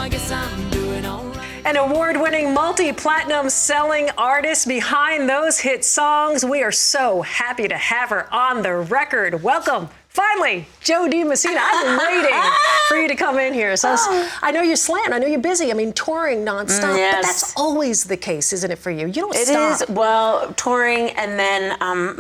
I guess I'm doing all right. An award-winning multi-platinum selling artist behind those hit songs. We are so happy to have her on the record. Welcome, finally, Dee Messina. I've been waiting for you to come in here. So I know you're slammed. I know you're busy. I mean, touring nonstop. Yes. But that's always the case, isn't it, for you? You don't It stop. is. Well, touring, and then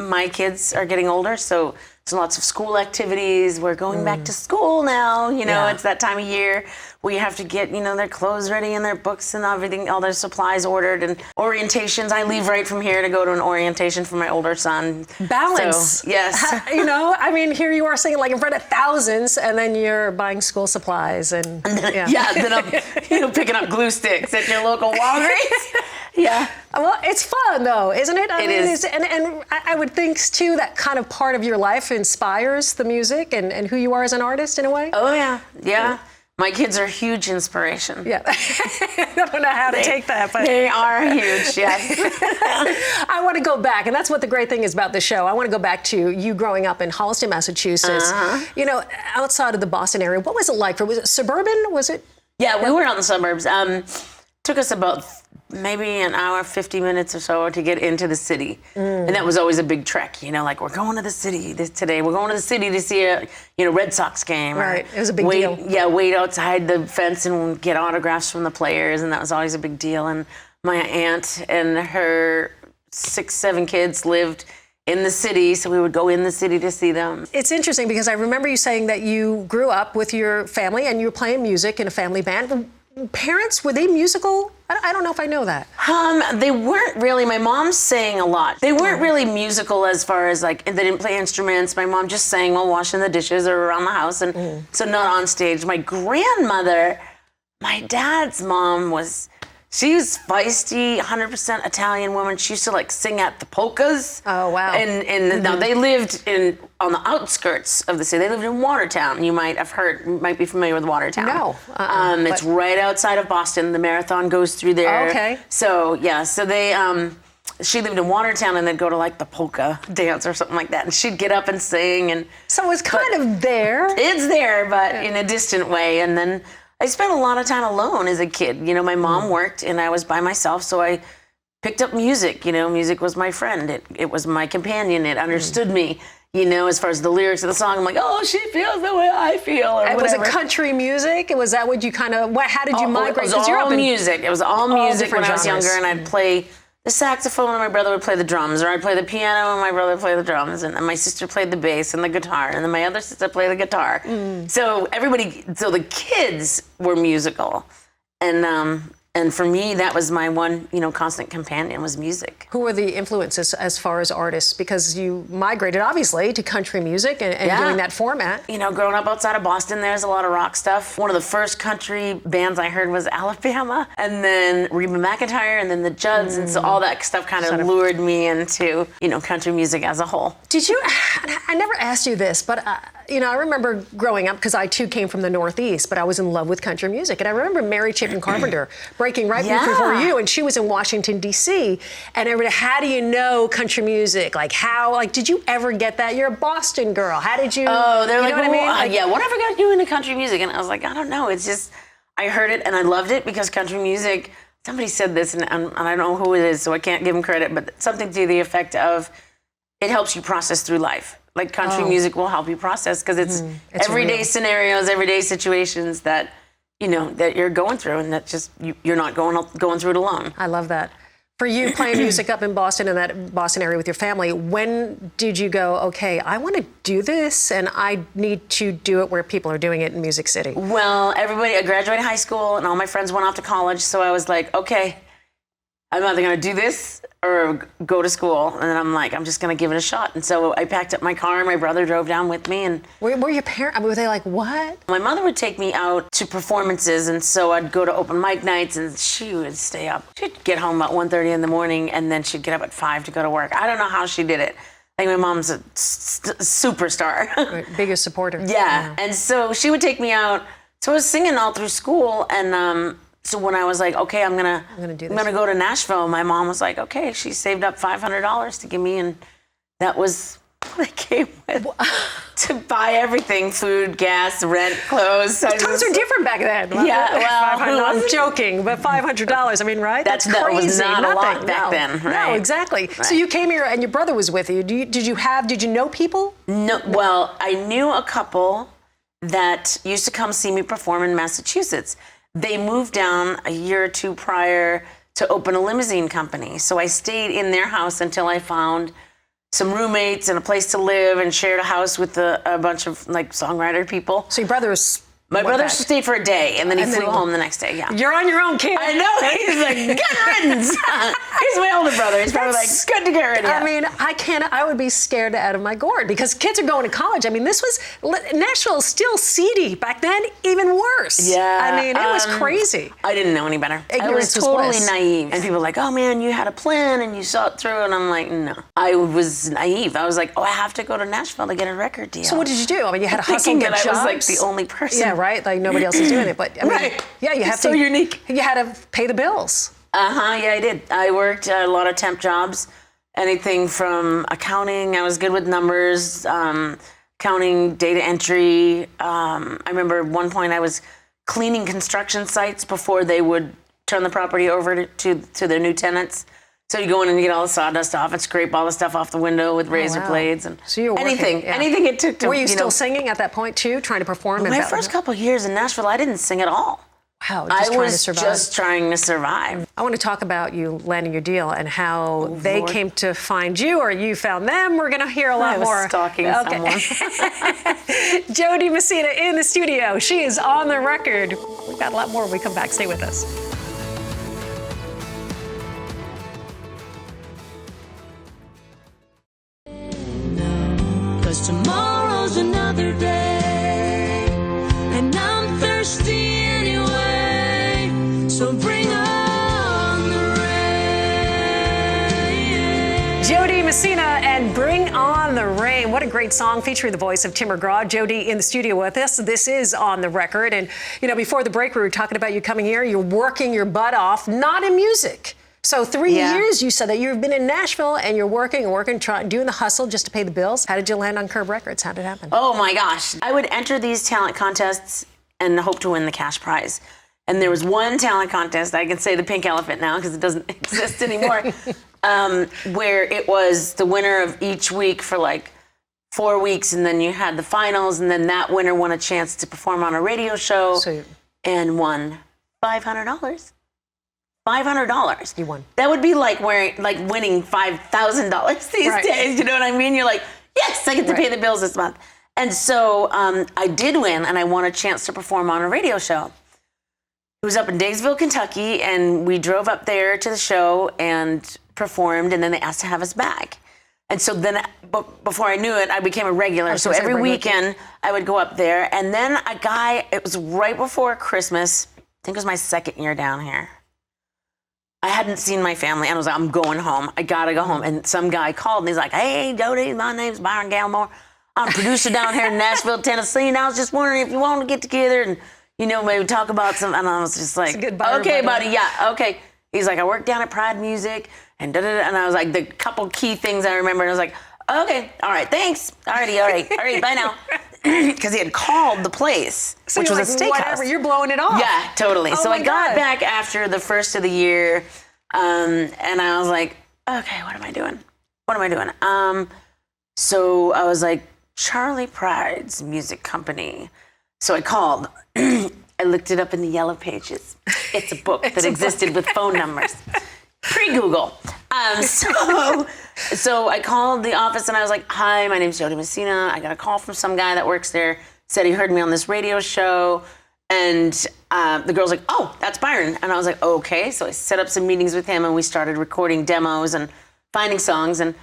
my kids are getting older, so there's lots of school activities. We're going back to school now. You know, it's that time of year. We have to get, their clothes ready and their books and everything, all their supplies ordered, and orientations. I leave right from here to go to an orientation for my older son. Balance. So, yes. I mean, here you are singing like in front of thousands, and then you're buying school supplies and then I'm picking up glue sticks at your local Walgreens. Yeah. Well, it's fun though, isn't it? It is. And I would think too that kind of part of your life inspires the music and who you are as an artist in a way. Oh yeah. Yeah. My kids are huge inspiration. Yeah. I don't know how to take that, but they are huge, yes. I want to go back, and that's what the great thing is about the show. I want to go back to you growing up in Holliston, Massachusetts. Outside of the Boston area. What was it like? Was it suburban? Was it? Yeah, we were out in the suburbs. Took us about maybe an hour, 50 minutes or so to get into the city. And that was always a big trek, like we're going to the city today. We're going to the city to see a, Red Sox game. Right, it was a big deal. Yeah, wait outside the fence and get autographs from the players, and that was always a big deal. And my aunt and her 6, 7 kids lived in the city, so we would go in the city to see them. It's interesting because I remember you saying that you grew up with your family and you were playing music in a family band. Parents, were they musical? I don't know if I know that. They weren't really. My mom sang a lot. They weren't really musical as far as they didn't play instruments. My mom just sang while washing the dishes or around the house, and so not on stage. My grandmother, my dad's mom she was feisty, 100% Italian woman. She used to sing at the polkas. Oh, wow. And now they lived on the outskirts of the city. They lived in Watertown. You might be familiar with Watertown. No. It's right outside of Boston. The marathon goes through there. Oh, okay. So, yeah, she lived in Watertown, and they'd go to the polka dance or something like that. And she'd get up and sing. And so it's kind of there. It's there, but in a distant way. And then I spent a lot of time alone as a kid. My mom worked and I was by myself, so I picked up music. Music was my friend. It was my companion. It understood me, as far as the lyrics of the song. I'm like, oh, she feels the way I feel, or and whatever. Was it country music? Was that what you how did you migrate? It was all music. It was all music when I was genres. younger, and I'd play the saxophone and my brother would play the drums, or I'd play the piano and my brother would play the drums, and my sister played the bass and the guitar, and then my other sister played the guitar. So the kids were musical, and for me that was my one constant companion was music. Who were the influences as far as artists? Because you migrated obviously to country music and doing that format. Growing up outside of Boston, there's a lot of rock stuff. One of the first country bands I heard was Alabama, and then Reba McEntire, and then the Judds, and so all that stuff kind of lured me into country music as a whole. Did you? I never asked you this, but I remember growing up because I too came from the Northeast, but I was in love with country music, and I remember Mary Chapin Carpenter breaking right before you, and she was in Washington D.C. and everybody, how do you know country music? Did you ever get that? You're a Boston girl. How did you? Oh, they're you know what I mean? Yeah, whatever got you into country music? And I was like, I don't know. It's just I heard it and I loved it because country music. Somebody said this, and I don't know who it is, so I can't give them credit, but something to the effect of it helps you process through life. Country music will help you process because it's everyday scenarios, everyday situations that that you're going through, and that just you're not going through it alone. I love that. For you, playing music up in Boston, in that Boston area with your family, when did you go, okay, I want to do this and I need to do it where people are doing it in Music City? Well, I graduated high school and all my friends went off to college, so I was like, okay, I'm either going to do this or go to school. And then I'm like, I'm just going to give it a shot. And so I packed up my car and my brother drove down with me. And were your parents, were they like, what? My mother would take me out to performances, and so I'd go to open mic nights, and she would stay up. She'd get home about 1:30 in the morning, and then she'd get up at 5 to go to work. I don't know how she did it. I think my mom's a superstar. Right, biggest supporter. Yeah. And so she would take me out. So I was singing all through school, and so when I was like, okay, I'm gonna go to Nashville, my mom was like, okay, she saved up $500 to give me, and that was they came with to buy everything: food, gas, rent, clothes. Times were different back then. Yeah, well, I'm joking, but $500. I mean, right? That's crazy. That was not a lot back no. then. Right? No, exactly. Right. So you came here, and your brother was with you. Did you know people? No. Well, I knew a couple that used to come see me perform in Massachusetts. They moved down a year or two prior to open a limousine company. So I stayed in their house until I found some roommates and a place to live, and shared a house with a bunch of like songwriter people. So your brother was... My brother stayed for a day, and then he flew home the next day. Yeah, you're on your own, kid. I know. He's like, good riddance. He's my older brother. He's probably like, good to get rid of. I mean, I would be scared out of my gourd because kids are going to college. I mean, Nashville is still seedy back then, even worse. Yeah. I mean, it was crazy. I didn't know any better. Ignorance I was totally bliss. naive. And people were like, oh man, you had a plan and you saw it through. And I'm like, no. I was naive. I was like, oh, I have to go to Nashville to get a record deal. So what did you do? I mean, you had to hustle Thinking and get that jobs. I was like the only person. Yeah, right. Like nobody else is doing it. But I mean, Right. yeah, you have It's so unique. You had to pay the bills. Yeah, I did. I worked a lot of temp jobs, anything from accounting. I was good with numbers, counting, data entry. I remember at one point I was cleaning construction sites before they would turn the property over to their new tenants. So you go in and you get all the sawdust off and scrape all the stuff off the window with razor blades and so you were anything it took to. Were you still singing at that point too, trying to perform? My first couple of years in Nashville, I didn't sing at all. Wow, I was just trying to survive. I want to talk about you landing your deal and how they came to find you, or you found them. We're going to hear a lot more. I was stalking someone. Dee Messina in the studio. She is on the record. We've got a lot more when we come back. Stay with us. 'Cause tomorrow's another day, and I'm thirsty anyway, so bring on the rain. Dee Messina and Bring On the Rain. What a great song featuring the voice of Tim McGraw. Dee in the studio with us. This is On the Record. And, you know, before the break, we were talking about you coming here. You're working your butt off, not in music. So 3 years, you said that you've been in Nashville and you're working, doing the hustle just to pay the bills. How did you land on Curb Records? How did it happen? Oh my gosh. I would enter these talent contests and hope to win the cash prize. And there was one talent contest, I can say the pink elephant now because it doesn't exist anymore, where it was the winner of each week for like 4 weeks, and then you had the finals, and then that winner won a chance to perform on a radio show and won $500. $500. You won. That would be like winning $5,000 these days. You know what I mean? You're like, yes, I get to pay the bills this month. And so I did win, and I won a chance to perform on a radio show. It was up in Daysville, Kentucky, and we drove up there to the show and performed, and then they asked to have us back. And so then, before I knew it, I became a regular. So every weekend, I would go up there. And then it was right before Christmas, I think it was my second year down here. I hadn't seen my family, and I was like, I'm going home. I gotta go home. And some guy called, and he's like, hey, Dee, my name's Byron Gallimore. I'm a producer down here in Nashville, Tennessee, and I was just wondering if you want to get together and, you know, maybe talk about something. And I was just like, okay, buddy, yeah, okay. He's like, I work down at Pride Music, and da-da-da. And I was like, the couple key things I remember, and I was like, okay, all right, thanks. All right, bye now. Because he had called the place, which was a steakhouse. Whatever, you're blowing it off. Yeah, totally. So I got back after the first of the year, and I was like, okay, what am I doing? So I was like, Charlie Pride's music company. So I called. I looked it up in the Yellow Pages. It's a book that existed with phone numbers. Pre-Google. So I called the office and I was like, hi, my name's Dee Messina. I got a call from some guy that works there, said he heard me on this radio show. And the girl's like, oh, that's Byron. And I was like, okay. So I set up some meetings with him and we started recording demos and finding songs. And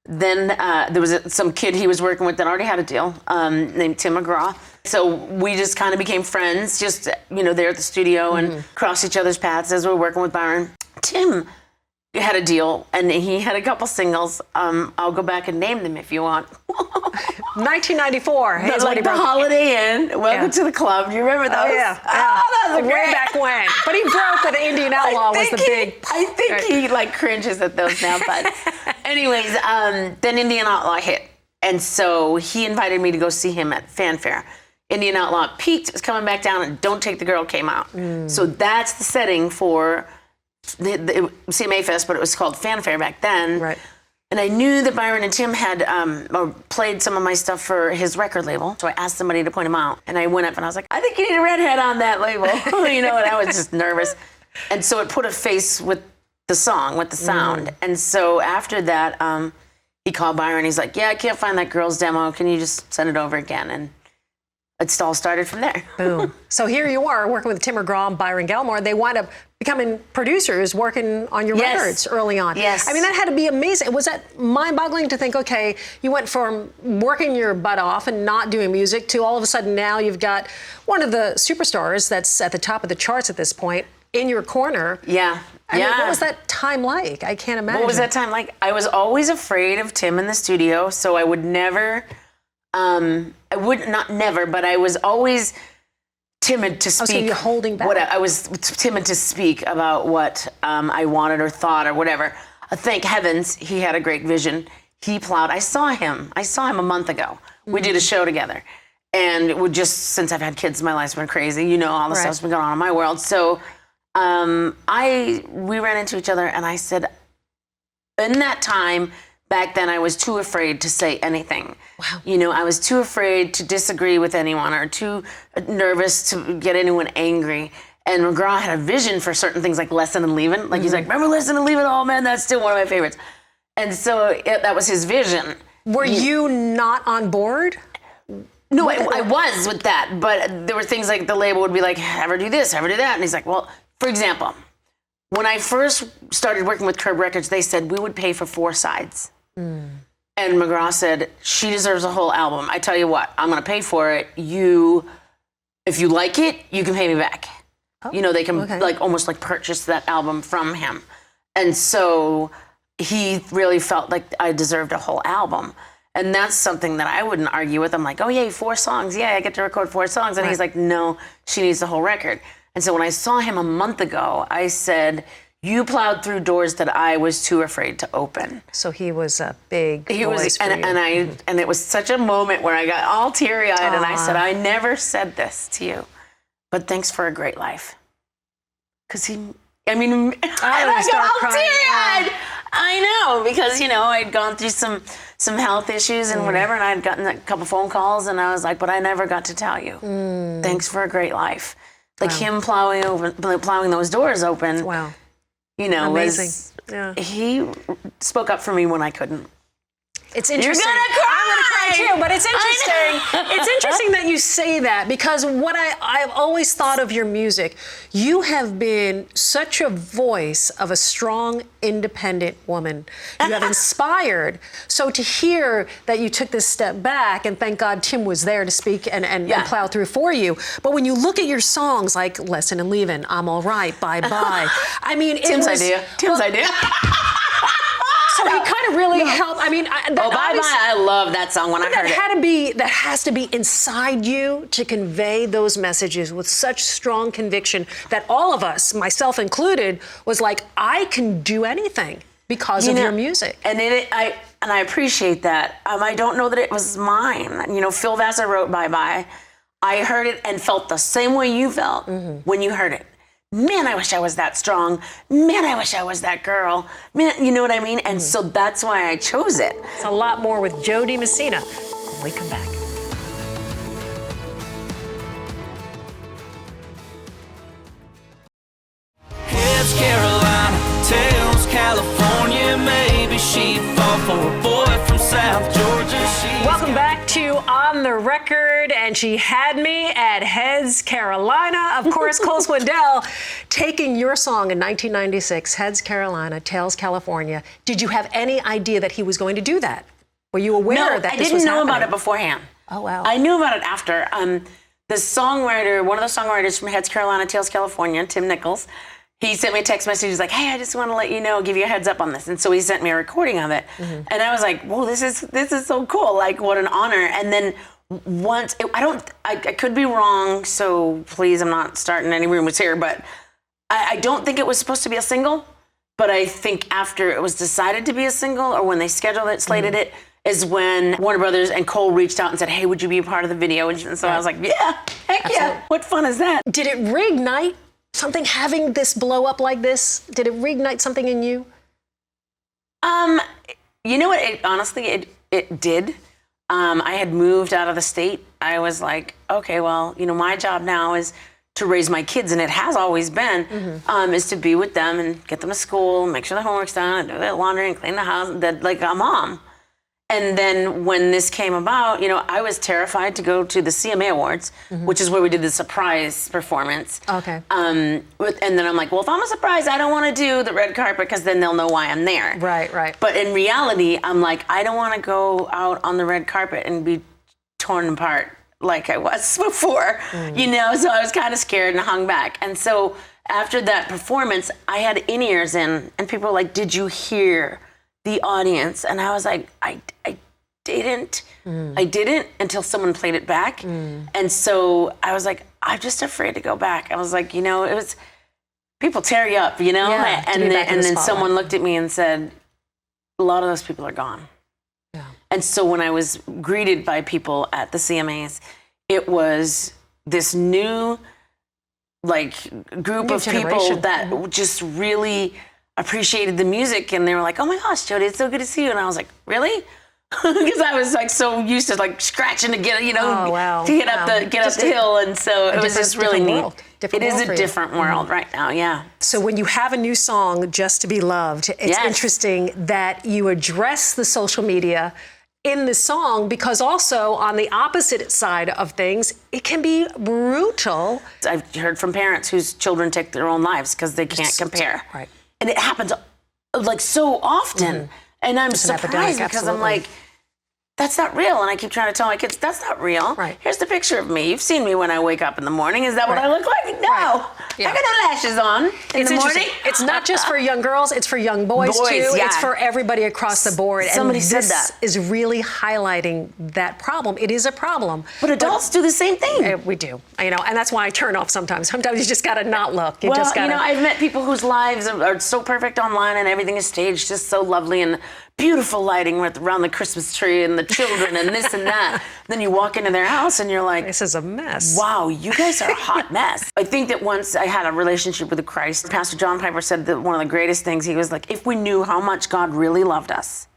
then there was some kid he was working with that already had a deal named Tim McGraw. So we just kind of became friends, just, you know, there at the studio and crossed each other's paths as we were working with Byron. Tim had a deal, and he had a couple singles. I'll go back and name them if you want. 1994. Hey, like the Holiday Inn, Welcome to the Club. Do you remember those? Oh, yeah. Oh, that was way back when. But he broke with the Indian Outlaw was the big. I think he like cringes at those now. But anyways, then Indian Outlaw hit. And so he invited me to go see him at Fanfare. Indian Outlaw peaked, was coming back down, and Don't Take the Girl came out. So that's the setting for the CMA Fest, but it was called Fanfare back then. Right. And I knew that Byron and Tim had played some of my stuff for his record label. So I asked somebody to point him out. And I went up and I was like, I think you need a redhead on that label. You know, and I was just nervous. And so it put a face with the song, with the sound. And so after that, he called Byron. He's like, yeah, I can't find that girl's demo. Can you just send it over again? And it all started from there. Boom. So here you are working with Tim McGraw and Byron Gallimore. They wind up becoming producers working on your records early on. Yes. I mean, that had to be amazing. Was that mind-boggling to think, okay, you went from working your butt off and not doing music to all of a sudden now you've got one of the superstars that's at the top of the charts at this point in your corner. Yeah. I mean, what was that time like? I can't imagine. What was that time like? I was always afraid of Tim in the studio, so I would never, but I was always timid to speak. Oh, so you're holding back. I was timid to speak about what I wanted or thought or whatever. Thank heavens, he had a great vision. He plowed. I saw him a month ago. We did a show together. And it would just, since I've had kids, my life's been crazy. You know, all the stuff's been going on in my world. So we ran into each other and I said, in that time, back then I was too afraid to say anything. Wow. You know, I was too afraid to disagree with anyone or too nervous to get anyone angry. And McGraw had a vision for certain things like Lesson and Leavin'. Like he's like, remember Lesson and Leavin'? Oh man, that's still one of my favorites. And so that was his vision. Were you not on board? No, I was with that, but there were things like the label would be like, ever do this, ever do that. And he's like, well, for example, when I first started working with Curb Records, they said we would pay for 4 sides. And McGraw said, she deserves a whole album. I tell you what, I'm going to pay for it. If you like it, you can pay me back. Oh, you know, they can like almost like purchase that album from him. And so he really felt like I deserved a whole album. And that's something that I wouldn't argue with. I'm like, oh, yay, 4 songs. Yeah, I get to record 4 songs. And he's like, no, she needs the whole record. And so when I saw him a month ago, I said, you plowed through doors that I was too afraid to open. So he was a big voice for you. And it was such a moment where I got all teary-eyed and I said, I never said this to you, but thanks for a great life. Because I got all teary-eyed. I know, because, you know, I'd gone through some health issues and whatever, and I'd gotten a couple phone calls, and I was like, but I never got to tell you. Thanks for a great life. Like him plowing those doors open. Wow. You know, amazing. He spoke up for me when I couldn't. It's interesting. You're gonna cry! I'm gonna cry too, but it's interesting. It's interesting that you say that, because what I've always thought of your music, you have been such a voice of a strong, independent woman. You have inspired. So to hear that you took this step back, and thank God Tim was there to speak and plow through for you. But when you look at your songs like Lesson and Leavin', I'm All Right, Bye Bye. I mean, Tim's idea. So he kind of really helped. I mean, Bye Bye. I love that song when I heard it. That has to be inside you to convey those messages with such strong conviction that all of us, myself included, was like, I can do anything because of your music. And I appreciate that. I don't know that it was mine. You know, Phil Vassar wrote Bye Bye. I heard it and felt the same way you felt when you heard it. Man, I wish I was that strong. Man, I wish I was that girl. Man, you know what I mean? And so that's why I chose it. It's a lot more with Dee Messina when we come back. Heads Carolina, tails California. Maybe she'd fall for a boy from South Georgia. Welcome back to On the Record, and she had me at Heads Carolina. Of course, Cole Swindell taking your song in 1996, Heads Carolina, Tails California. Did you have any idea that he was going to do that? Were you aware that this was happening? I didn't know about it beforehand. Oh, wow. I knew about it after. The songwriter, one of the songwriters from Heads Carolina, Tails California, Tim Nichols, he sent me a text message. He's like, hey, I just want to let you know, give you a heads up on this. And so he sent me a recording of it. And I was like, whoa, this is so cool. Like, what an honor. And then I could be wrong, so please, I'm not starting any rumors here, but I don't think it was supposed to be a single. But I think after it was decided to be a single, or when they scheduled it, slated it, is when Warner Brothers and Cole reached out and said, hey, would you be a part of the video? And so I was like, yeah, heck yeah. What fun is that? Did it reignite something, having this blow up like this? Did it reignite something in you? You know what? Honestly, it did. I had moved out of the state. I was like, okay, well, my job now is to raise my kids, and it has always been, is to be with them and get them to school, make sure the homework's done, and do their laundry and clean the house, like a mom. And then when this came about, I was terrified to go to the CMA Awards, which is where we did the surprise performance. Okay. And then I'm like, well, if I'm a surprise, I don't want to do the red carpet because then they'll know why I'm there. Right. But in reality, I'm like, I don't want to go out on the red carpet and be torn apart like I was before, So I was kind of scared and hung back. And so after that performance, I had in-ears in, and people were like, did you hear the audience? And I was like, I didn't. I didn't until someone played it back. And so I was like, I'm just afraid to go back. I was like, it was, people tear you up, Yeah, and then someone looked at me and said, a lot of those people are gone. Yeah. And so when I was greeted by people at the CMAs, it was this new group of people that just really appreciated the music, and they were like, oh my gosh, Jody, it's so good to see you. And I was like, really? Because I was so used to scratching to get, to get up the hill. And so it was just really neat. It is a different world right now, yeah. So when you have a new song, Just to Be Loved, it's interesting that you address the social media in the song, because also on the opposite side of things, it can be brutal. I've heard from parents whose children take their own lives because they can't compare. Right. And it happens so often. And I'm surprised because I'm like, that's not real. And I keep trying to tell my kids, that's not real. Right. Here's the picture of me. You've seen me when I wake up in the morning. Is that what I look like? No. Yeah. I got no lashes on in the morning. It's not just for young girls, it's for young boys too. Yeah. It's for everybody across the board. Somebody and said this that. is really highlighting that problem. It is a problem. But adults do the same thing. We do. And that's why I turn off sometimes. Sometimes you just got to not look. I've met people whose lives are so perfect online and everything is staged just so lovely and beautiful lighting around the Christmas tree and the children and this and that. Then you walk into their house and you're like, this is a mess. Wow, you guys are a hot mess. I think that once I had a relationship with Christ, Pastor John Piper said that one of the greatest things, he was like, if we knew how much God really loved us,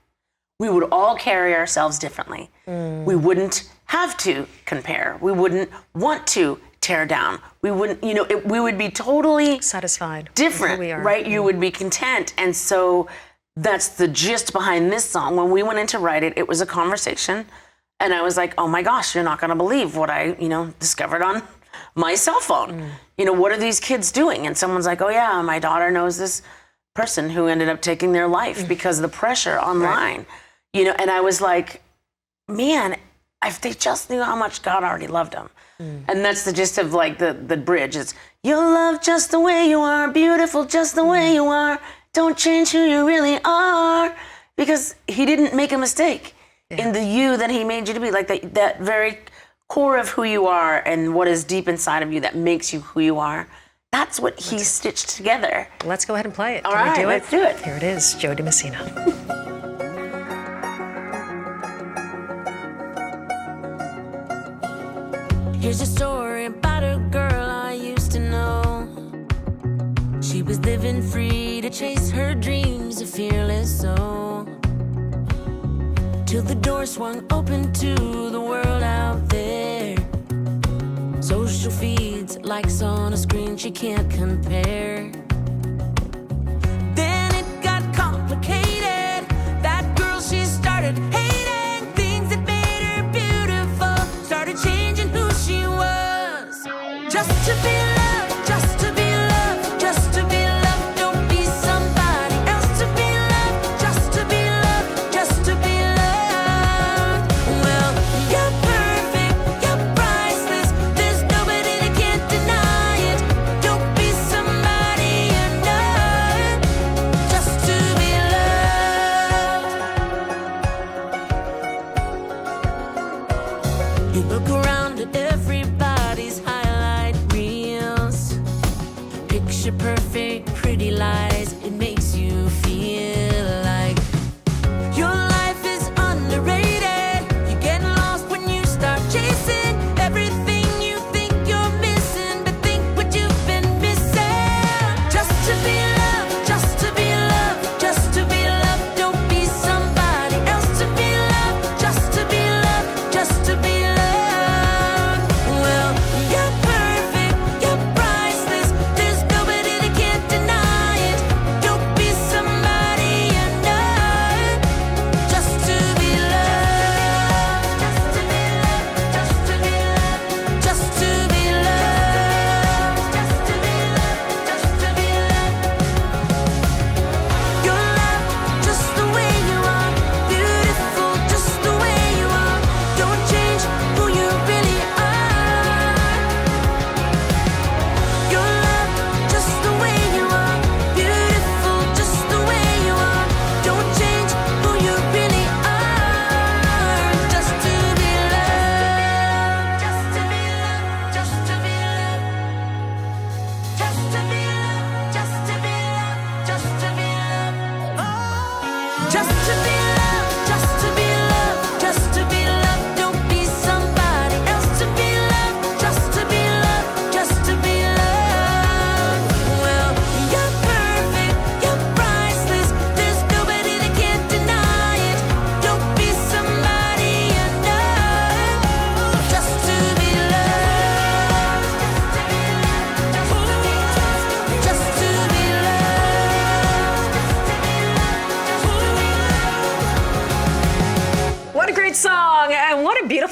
we would all carry ourselves differently. We wouldn't have to compare. We wouldn't want to tear down. We wouldn't, we would be totally satisfied, different, right? You would be content. And so that's the gist behind this song. When we went in to write it, it was a conversation. And I was like, oh my gosh, you're not going to believe what I, discovered on my cell phone. What are these kids doing? And someone's like, oh yeah, my daughter knows this person who ended up taking their life because of the pressure online. And I was like, man, if they just knew how much God already loved them. And that's the gist of the bridge. It's, you're loved just the way you are, beautiful just the way you are. Don't change who you really are, because he didn't make a mistake in the you that he made you to be, like that very core of who you are and what is deep inside of you that makes you who you are. That's what he stitched together. Let's go ahead and play it. All right, let's do it. Here it is, Dee Messina. Here's a story about a girl I used to know. She was living free to chase her dreams, a fearless soul. Till the door swung open to the world out there. Social feeds, likes on a screen she can't compare. Then it got complicated. That girl, she started hating things that made her beautiful. Started changing who she was. Just to be loved, just to be loved, just to be loved. Don't be somebody else to be loved. Just to be loved, just to be loved. Well, you're perfect, you're priceless. There's nobody that can't deny it. Don't be somebody you're not. Just to be loved. You look around at everybody's highlight reels. Picture perfect, pretty lies. It makes you feel like your life is underrated.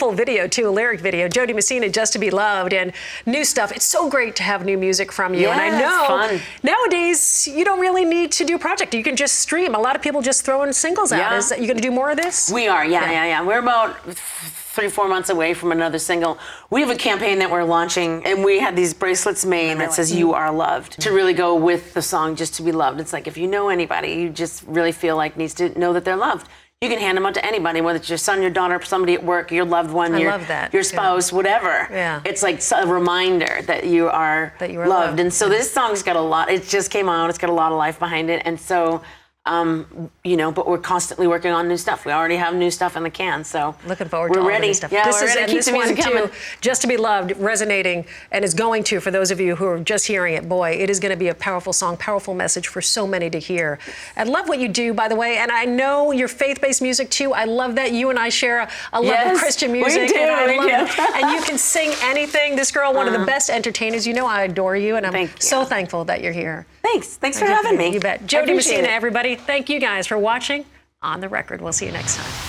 beautiful video too, a lyric video. Dee Messina, Just to Be Loved, and new stuff. It's so great to have new music from you. Yeah, and I know it's fun. nowadays you don't really need to do a project. You can just stream. A lot of people just throwing singles out. Yeah. Is that, you going to do more of this? We are, yeah. We're about 3-4 months away from another single. We have a campaign that we're launching, and we had these bracelets made that says "You Are Loved" to really go with the song "Just to Be Loved." It's like if you know anybody, you just really feel like needs to know that they're loved. You can hand them out to anybody, whether it's your son, your daughter, somebody at work, your loved one, love that. your spouse, whatever. Yeah. It's like a reminder that you are loved. And so this song's got a lot. It just came out. It's got a lot of life behind it, and so. But we're constantly working on new stuff. We already have new stuff in the can, so looking forward to we're all ready. the new stuff. Yeah, this we're is ready to keep this the one music coming. too, Just to Be Loved, resonating, and is going to, for those of you who are just hearing it, boy, it is going to be a powerful song, powerful message for so many to hear. I love what you do, by the way, and I know your faith-based music too. I love that you and I share a love of Christian music. We do, and I we love do. it. And you can sing anything. This girl, one of the best entertainers. You know I adore you, and I'm so thankful that you're here. Thanks for having me. You bet. Dee Messina, everybody. Thank you guys for watching On the Record. We'll see you next time.